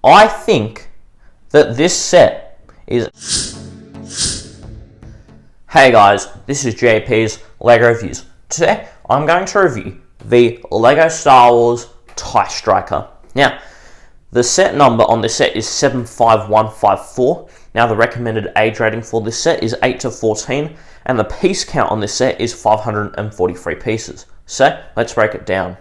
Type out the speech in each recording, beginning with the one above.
I think that this set is... Hey guys, this is JP's LEGO Reviews. Today, I'm going to review the LEGO Star Wars TIE Striker. Now, the set number on this set is 75154. Now, the recommended age rating for this set is 8 to 14, and the piece count on this set is 543 pieces. So, let's break it down.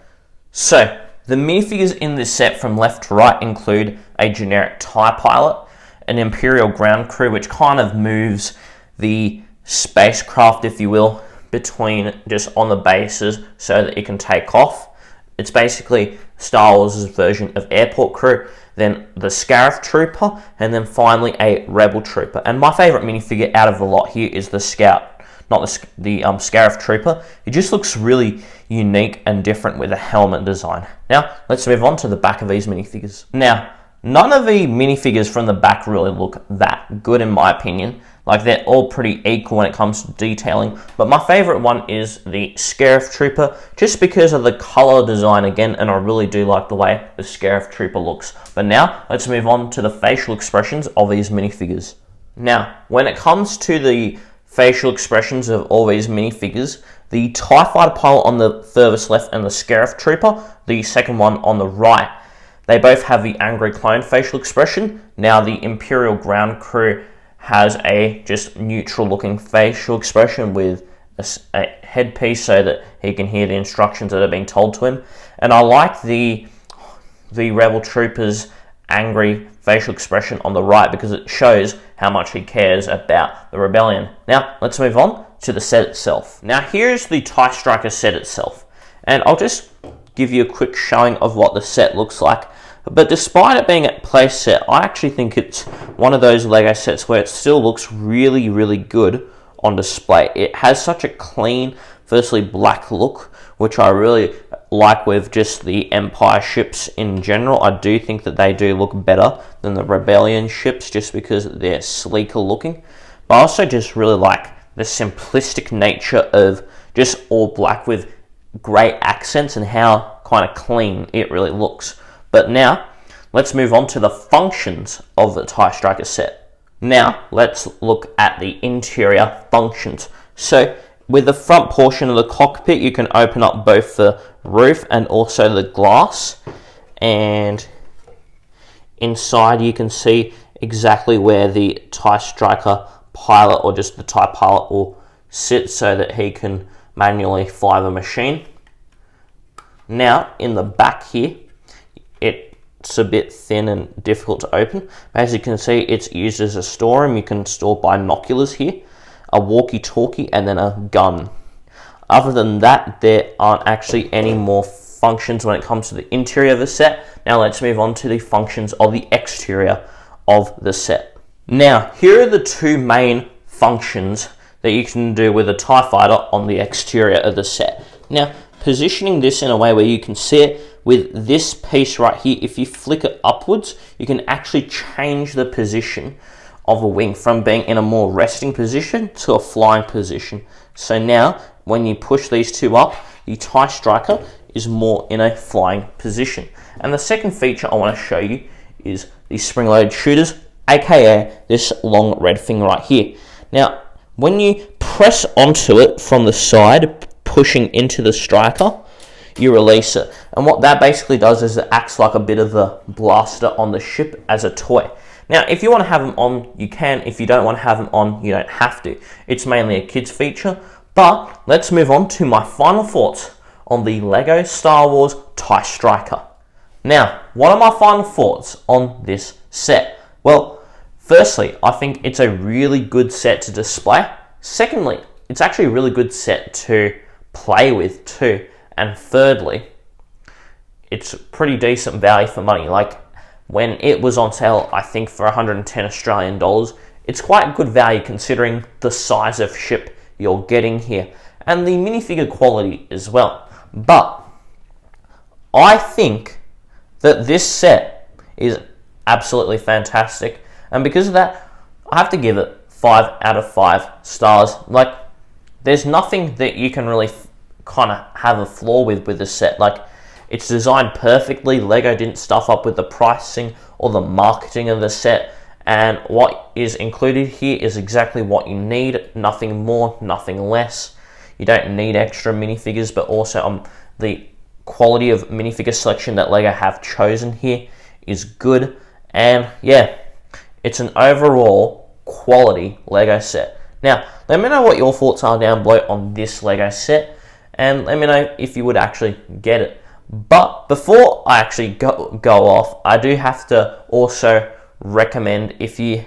So, the minifigures in this set from left to right include a generic TIE pilot, an Imperial ground crew which kind of moves the spacecraft, if you will, between just on the bases so that it can take off. It's basically Star Wars' version of airport crew, then the Scarif Trooper, and then finally a Rebel Trooper. And my favourite minifigure out of the lot here is the Scout, not the Scarif Trooper. It just looks really unique and different with a helmet design. Now, let's move on to the back of these minifigures. Now, none of the minifigures from the back really look that good in my opinion. Like, they're all pretty equal when it comes to detailing. But my favourite one is the Scarif Trooper, just because of the colour design again, and I really do like the way the Scarif Trooper looks. But now, let's move on to the facial expressions of these minifigures. Now, when it comes to the facial expressions of all these minifigures, the TIE Fighter pilot on the furthest left and the Scarif Trooper, the second one on the right, they both have the angry clone facial expression. Now, the Imperial ground crew has a just neutral looking facial expression with a headpiece so that he can hear the instructions that are being told to him. And I like the Rebel Trooper's angry facial expression on the right because it shows how much he cares about the rebellion. Now, let's move on to the set itself. Now, here's the TIE Striker set itself. And I'll just give you a quick showing of what the set looks like. But despite it being a play set, I actually think it's one of those LEGO sets where it still looks really, really good on display. It has such a clean, firstly black look, which I really like with just the Empire ships in general. I do think that they do look better than the Rebellion ships just because they're sleeker looking. But I also just really like the simplistic nature of just all black with grey accents and how kind of clean it really looks. But now, let's move on to the functions of the TIE Striker set. Now, let's look at the interior functions. So, with the front portion of the cockpit, you can open up both the roof and also the glass. And inside, you can see exactly where the TIE Striker pilot, or just the TIE pilot, will sit so that he can manually fly the machine. Now, in the back here, it's a bit thin and difficult to open. As you can see, it's used as a storeroom. You can store binoculars here, a walkie-talkie, and then a gun. Other than that, there aren't actually any more functions when it comes to the interior of the set. Now let's move on to the functions of the exterior of the set. Now, here are the two main functions that you can do with a TIE Fighter on the exterior of the set. Now, positioning this in a way where you can see it with this piece right here, if you flick it upwards, you can actually change the position of a wing from being in a more resting position to a flying position. So now, when you push these two up, the TIE Striker is more in a flying position. And the second feature I want to show you is the spring-loaded shooters, aka this long red thing right here. Now, when you press onto it from the side, pushing into the striker, you release it. And what that basically does is it acts like a bit of a blaster on the ship as a toy. Now, if you want to have them on, you can. If you don't want to have them on, you don't have to. It's mainly a kid's feature. But let's move on to my final thoughts on the LEGO Star Wars TIE Striker. Now, what are my final thoughts on this set? Well, firstly, I think it's a really good set to display. Secondly, it's actually a really good set to play with too. And thirdly, it's pretty decent value for money. Like, when it was on sale, I think for 110 Australian dollars, it's quite good value considering the size of ship you're getting here and the minifigure quality as well. But I think that this set is absolutely fantastic, and because of that, I have to give it 5 out of 5 stars. Like, there's nothing that you can really kind of have a flaw with this set. Like, It's designed perfectly. Lego didn't stuff up with the pricing or the marketing of the set, and what is included here is exactly what you need. Nothing more, nothing less. You don't need extra minifigures, but also the quality of minifigure selection that Lego have chosen here is good. And yeah, it's an overall quality Lego set. Now, let me know what your thoughts are down below on this Lego set, and let me know if you would actually get it. But before I actually go off, I do have to also recommend, if you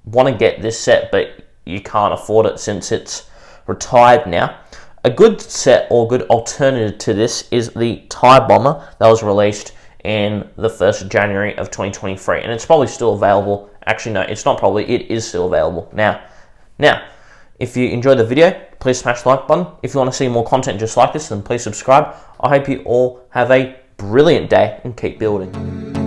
want to get this set but you can't afford it since it's retired now, a good set or good alternative to this is the TIE Bomber that was released in the 1st of January of 2023, and it's probably still available. Actually, no, it's not probably, it is still available now. If you enjoyed the video, please smash the like button. If you want to see more content just like this, then please subscribe. I hope you all have a brilliant day and keep building.